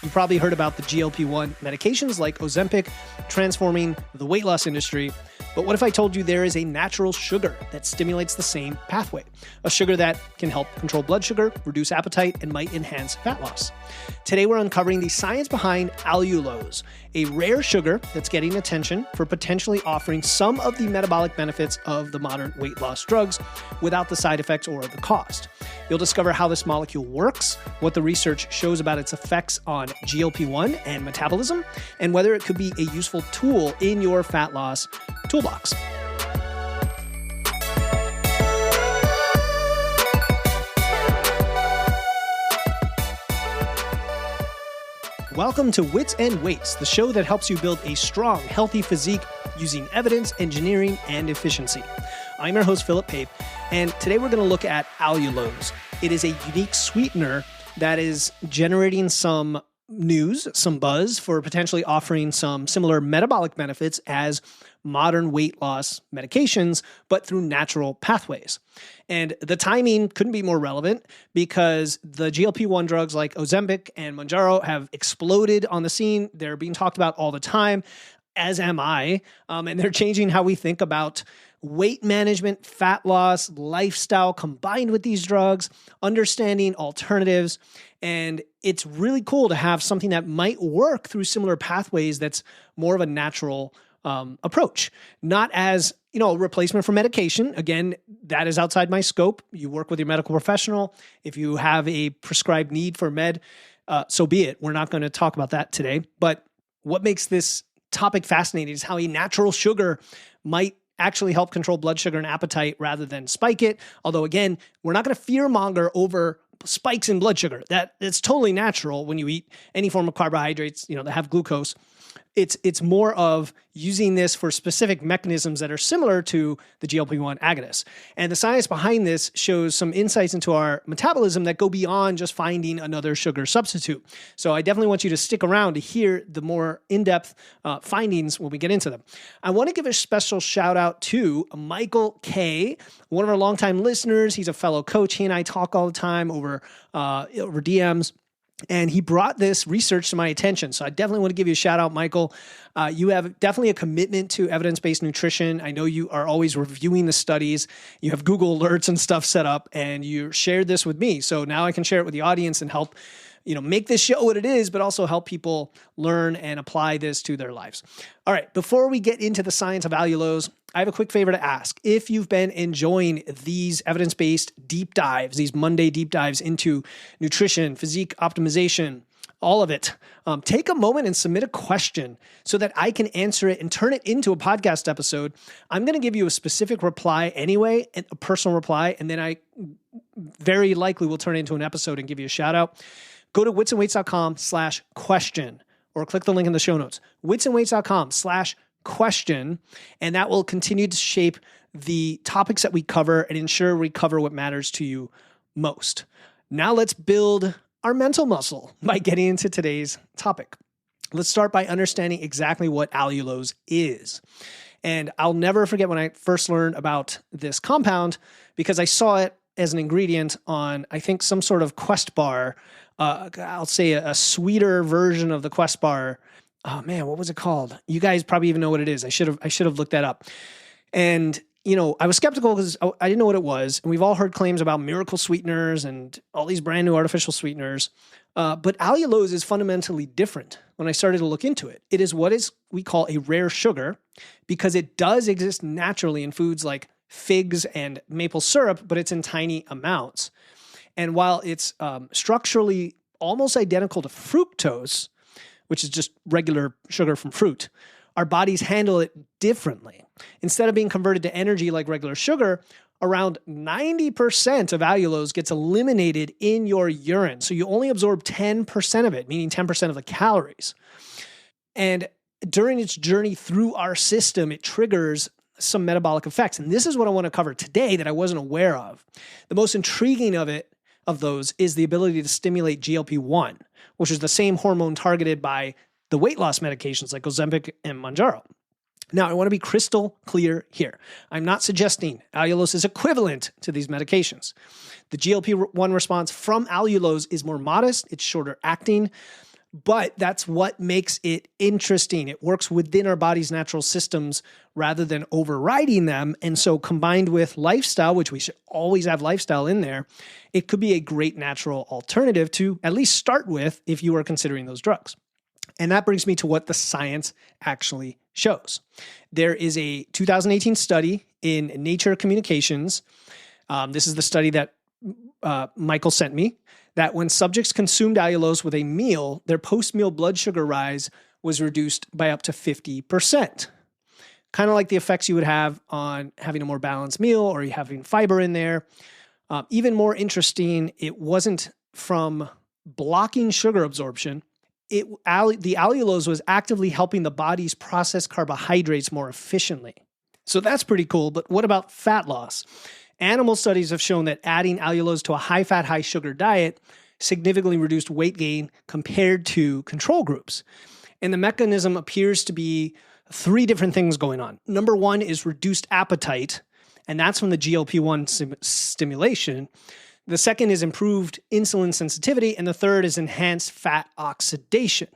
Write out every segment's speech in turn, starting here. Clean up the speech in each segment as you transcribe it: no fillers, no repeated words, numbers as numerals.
You probably heard about the GLP-1 medications like Ozempic transforming the weight loss industry. But what if I told you there is a natural sugar that stimulates the same pathway? A sugar that can help control blood sugar, reduce appetite, and might enhance fat loss. Today we're uncovering the science behind allulose, a rare sugar that's getting attention for potentially offering some of the metabolic benefits of the modern weight loss drugs without the side effects or the cost. You'll discover how this molecule works, what the research shows about its effects on GLP-1 and metabolism, and whether it could be a useful tool in your fat loss toolbox. Welcome to Wits and Weights, the show that helps you build a strong, healthy physique using evidence, engineering, and efficiency. I'm your host, Philip Pape, and today we're going to look at allulose. It is a unique sweetener that is generating some news, some buzz for potentially offering some similar metabolic benefits as modern weight loss medications, but through natural pathways. And the timing couldn't be more relevant because the GLP-1 drugs like Ozempic and Mounjaro have exploded on the scene. They're being talked about all the time, as am I, and they're changing how we think about weight management, fat loss, lifestyle combined with these drugs, understanding alternatives. And it's really cool to have something that might work through similar pathways that's more of a natural approach, not as, a replacement for medication. Again, that is outside my scope. You work with your medical professional. If you have a prescribed need for med, so be it. We're not going to talk about that today. But what makes this topic fascinating is how a natural sugar might actually help control blood sugar and appetite rather than spike it. Although, again, we're not going to fearmonger over spikes in blood sugar. It's totally natural when you eat any form of carbohydrates, that have glucose. It's more of using this for specific mechanisms that are similar to the GLP-1 agonists. And the science behind this shows some insights into our metabolism that go beyond just finding another sugar substitute. So I definitely want you to stick around to hear the more in-depth findings when we get into them. I want to give a special shout out to Michael K., one of our longtime listeners. He's a fellow coach. He and I talk all the time over DMs. And he brought this research to my attention. So I definitely want to give you a shout out, Michael. You have definitely a commitment to evidence-based nutrition. I know you are always reviewing the studies. You have Google alerts and stuff set up, and you shared this with me. So now I can share it with the audience and help make this show what it is, but also help people learn and apply this to their lives. All right, before we get into the science of allulose, I have a quick favor to ask. If you've been enjoying these evidence-based deep dives, these Monday deep dives into nutrition, physique optimization, all of it, take a moment and submit a question so that I can answer it and turn it into a podcast episode. I'm going to give you a specific reply anyway, a personal reply, and then I very likely will turn it into an episode and give you a shout out. Go to witsandweights.com/question or click the link in the show notes. witsandweights.com/question, and that will continue to shape the topics that we cover and ensure we cover what matters to you most. Now let's build our mental muscle by getting into today's topic. Let's start by understanding exactly what allulose is. And I'll never forget when I first learned about this compound because I saw it as an ingredient on, I think, some sort of Quest bar. I'll say a sweeter version of the Quest bar. Oh man, what was it called? You guys probably even know what it is. I should have looked that up. And I was skeptical because I didn't know what it was. And we've all heard claims about miracle sweeteners and all these brand new artificial sweeteners. But allulose is fundamentally different when I started to look into it. It is what we call a rare sugar because it does exist naturally in foods like figs and maple syrup, but it's in tiny amounts. And while it's structurally almost identical to fructose, which is just regular sugar from fruit, our bodies handle it differently. Instead of being converted to energy like regular sugar, around 90% of allulose gets eliminated in your urine. So you only absorb 10% of it, meaning 10% of the calories. And during its journey through our system, it triggers some metabolic effects. And this is what I want to cover today that I wasn't aware of. The most intriguing of those is the ability to stimulate GLP-1, which is the same hormone targeted by the weight loss medications like Ozempic and Mounjaro. Now, I want to be crystal clear here. I'm not suggesting allulose is equivalent to these medications. The GLP-1 response from allulose is more modest, it's shorter acting, But that's what makes it interesting. It works within our body's natural systems rather than overriding them. And so combined with lifestyle, which we should always have lifestyle in there, it could be a great natural alternative to at least start with if you are considering those drugs. And that brings me to what the science actually shows. There is a 2018 study in Nature Communications. This is the study that Michael sent me, that when subjects consumed allulose with a meal, their post-meal blood sugar rise was reduced by up to 50%. Kind of like the effects you would have on having a more balanced meal or you having fiber in there. Even more interesting, it wasn't from blocking sugar absorption. The allulose was actively helping the body's process carbohydrates more efficiently. So that's pretty cool, but what about fat loss? Animal studies have shown that adding allulose to a high-fat, high-sugar diet significantly reduced weight gain compared to control groups. And the mechanism appears to be 3 different things going on. Number 1 is reduced appetite, and that's from the GLP-1 stimulation. The second is improved insulin sensitivity, and the third is enhanced fat oxidation.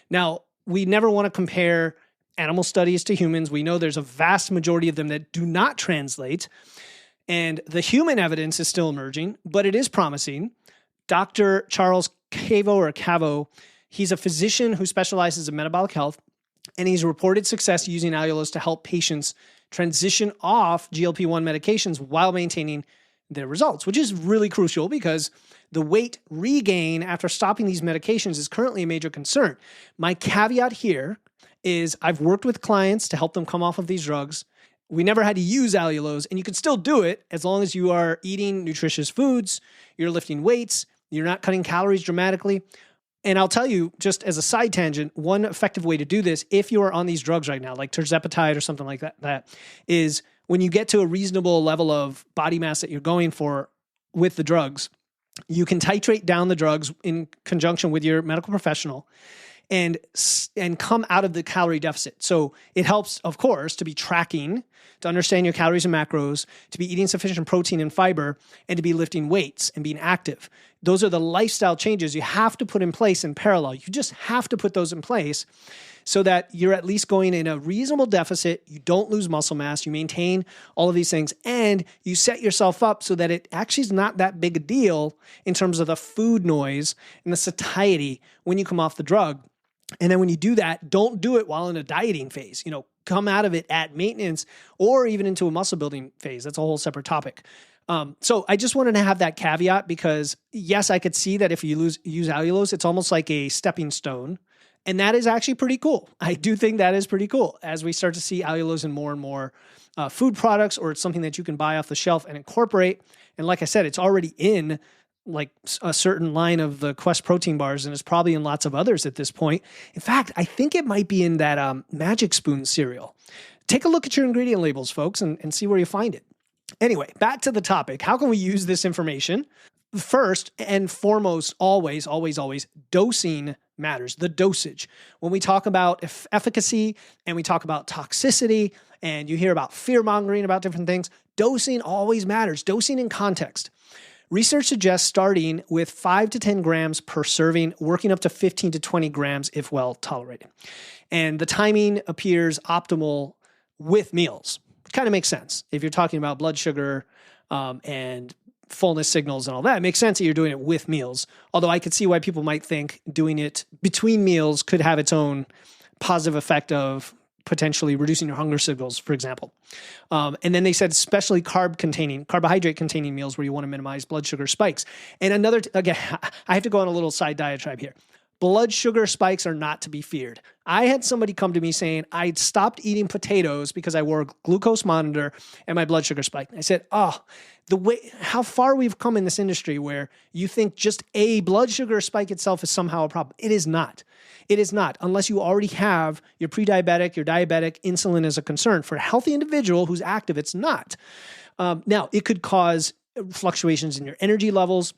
Now, we never want to compare animal studies to humans. We know there's a vast majority of them that do not translate. And the human evidence is still emerging, but it is promising. Dr. Charles Cavo, he's a physician who specializes in metabolic health, and he's reported success using allulose to help patients transition off GLP-1 medications while maintaining their results, which is really crucial because the weight regain after stopping these medications is currently a major concern. My caveat here is I've worked with clients to help them come off of these drugs. We never had to use allulose, and you can still do it as long as you are eating nutritious foods, you're lifting weights, you're not cutting calories dramatically. And I'll tell you, just as a side tangent, one effective way to do this, if you are on these drugs right now, like tirzepatide or something like that is when you get to a reasonable level of body mass that you're going for with the drugs, you can titrate down the drugs in conjunction with your medical professional and come out of the calorie deficit. So it helps, of course, to be tracking, to understand your calories and macros, to be eating sufficient protein and fiber, and to be lifting weights and being active. Those are the lifestyle changes you have to put in place in parallel. You just have to put those in place so that you're at least going in a reasonable deficit, you don't lose muscle mass, you maintain all of these things, and you set yourself up so that it actually is not that big a deal in terms of the food noise and the satiety when you come off the drug. And then when you do that, don't do it while in a dieting phase. Come out of it at maintenance or even into a muscle building phase. That's a whole separate topic. So I just wanted to have that caveat because yes, I could see that if you use allulose, it's almost like a stepping stone. And that is actually pretty cool. I do think that is pretty cool as we start to see allulose in more and more food products, or it's something that you can buy off the shelf and incorporate. And like I said, it's already in like a certain line of the Quest protein bars, and it's probably in lots of others at this point. In fact, I think it might be in that Magic Spoon cereal. Take a look at your ingredient labels, folks, and see where you find it. Anyway, back to the topic. How can we use this information? First and foremost, always, dosing matters, the dosage. When we talk about efficacy and we talk about toxicity and you hear about fear-mongering about different things, dosing always matters, dosing in context. Research suggests starting with 5 to 10 grams per serving, working up to 15 to 20 grams if well tolerated. And the timing appears optimal with meals. It kind of makes sense. If you're talking about blood sugar and fullness signals and all that, it makes sense that you're doing it with meals. Although I could see why people might think doing it between meals could have its own positive effect of potentially reducing your hunger signals, for example. And then they said especially carbohydrate-containing meals where you want to minimize blood sugar spikes. And again, I have to go on a little side diatribe here. Blood sugar spikes are not to be feared. I had somebody come to me saying I'd stopped eating potatoes because I wore a glucose monitor and my blood sugar spiked. I said, how far we've come in this industry where you think just a blood sugar spike itself is somehow a problem. It is not. It is not, unless you already have your pre-diabetic, your diabetic, insulin is a concern. For a healthy individual who's active, it's not. Now, it could cause fluctuations in your energy levels.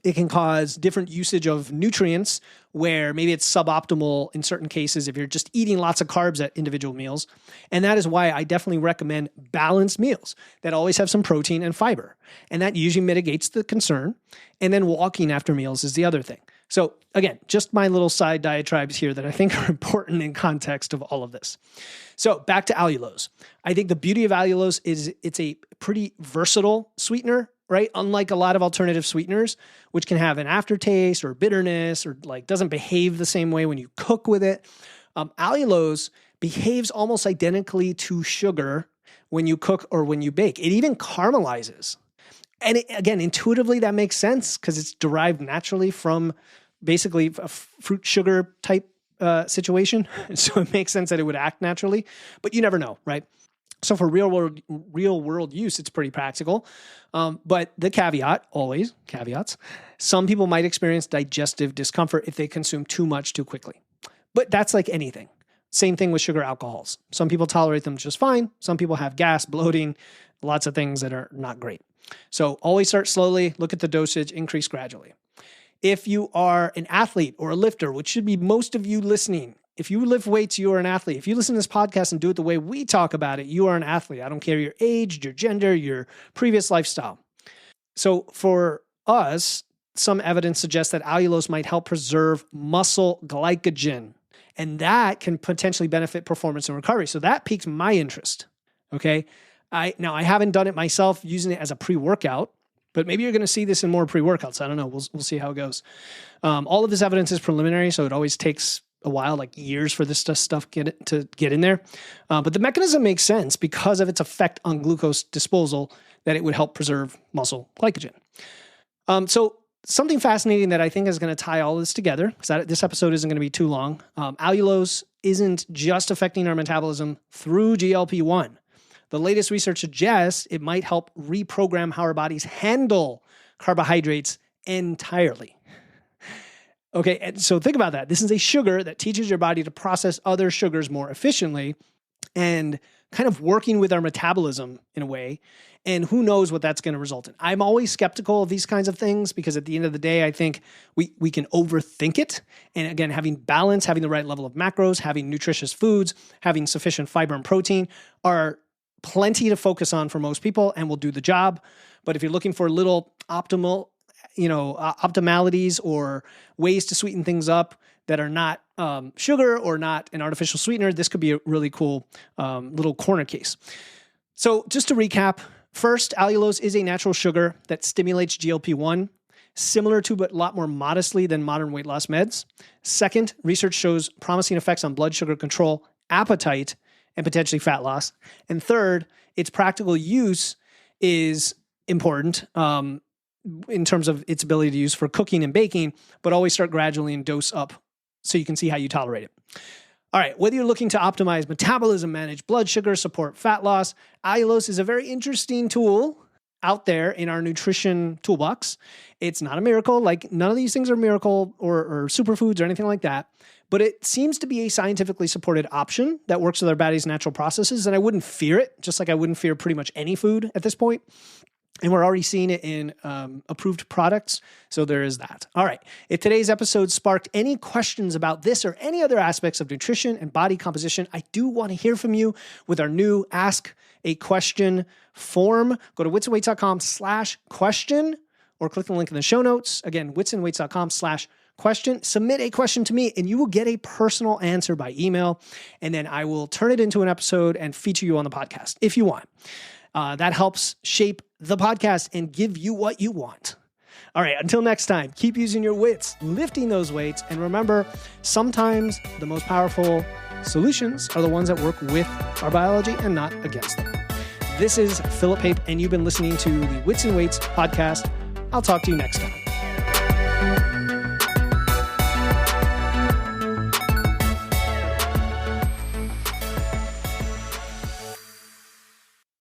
It can cause different usage of nutrients where maybe it's suboptimal in certain cases if you're just eating lots of carbs at individual meals. And that is why I definitely recommend balanced meals that always have some protein and fiber. And that usually mitigates the concern. And then walking after meals is the other thing. So again, just my little side diatribes here that I think are important in context of all of this. So back to allulose. I think the beauty of allulose is it's a pretty versatile sweetener, right? Unlike a lot of alternative sweeteners, which can have an aftertaste or bitterness or like doesn't behave the same way when you cook with it. Allulose behaves almost identically to sugar when you cook or when you bake. It even caramelizes. And again, intuitively, that makes sense because it's derived naturally from basically a fruit sugar type situation. So it makes sense that it would act naturally, but you never know, right? So for real world use, it's pretty practical. But the caveat, always caveats, some people might experience digestive discomfort if they consume too much too quickly. But that's like anything. Same thing with sugar alcohols. Some people tolerate them just fine. Some people have gas, bloating, lots of things that are not great. So always start slowly, look at the dosage, increase gradually. If you are an athlete or a lifter, which should be most of you listening, if you lift weights, you are an athlete. If you listen to this podcast and do it the way we talk about it, you are an athlete. I don't care your age, your gender, your previous lifestyle. So for us, some evidence suggests that allulose might help preserve muscle glycogen, and that can potentially benefit performance and recovery. So that piques my interest, okay? I haven't done it myself using it as a pre-workout, but maybe you're going to see this in more pre-workouts. I don't know. We'll see how it goes. All of this evidence is preliminary, so it always takes a while, like years for this stuff to get in there. But the mechanism makes sense because of its effect on glucose disposal, that it would help preserve muscle glycogen. So something fascinating that I think is going to tie all this together, because this episode isn't going to be too long. Allulose isn't just affecting our metabolism through GLP-1. The latest research suggests it might help reprogram how our bodies handle carbohydrates entirely. Okay, and so think about that. This is a sugar that teaches your body to process other sugars more efficiently and kind of working with our metabolism in a way. And who knows what that's going to result in. I'm always skeptical of these kinds of things because at the end of the day, I think we can overthink it. And again, having balance, having the right level of macros, having nutritious foods, having sufficient fiber and protein are plenty to focus on for most people and will do the job. But if you're looking for little optimalities or ways to sweeten things up that are not sugar or not an artificial sweetener, this could be a really cool little corner case. So just to recap, first, allulose is a natural sugar that stimulates GLP-1, similar to but a lot more modestly than modern weight loss meds. Second, research shows promising effects on blood sugar control, appetite, and potentially fat loss. And third, its practical use is important in terms of its ability to use for cooking and baking, but always start gradually and dose up so you can see how you tolerate it. All right, whether you're looking to optimize metabolism, manage blood sugar, support fat loss, allulose is a very interesting tool out there in our nutrition toolbox. It's not a miracle, like none of these things are miracle or superfoods or anything like that, but it seems to be a scientifically supported option that works with our body's natural processes, and I wouldn't fear it, just like I wouldn't fear pretty much any food at this point. And we're already seeing it in approved products. So there is that. All right. If today's episode sparked any questions about this or any other aspects of nutrition and body composition, I do want to hear from you with our new Ask a Question form. Go to witsandweights.com/question or click the link in the show notes. Again, witsandweights.com/question. Submit a question to me and you will get a personal answer by email. And then I will turn it into an episode and feature you on the podcast if you want. That helps shape the podcast and give you what you want. All right, until next time, keep using your wits, lifting those weights, and remember, sometimes the most powerful solutions are the ones that work with our biology and not against them. This is Philip Pape, and you've been listening to the Wits and Weights podcast. I'll talk to you next time.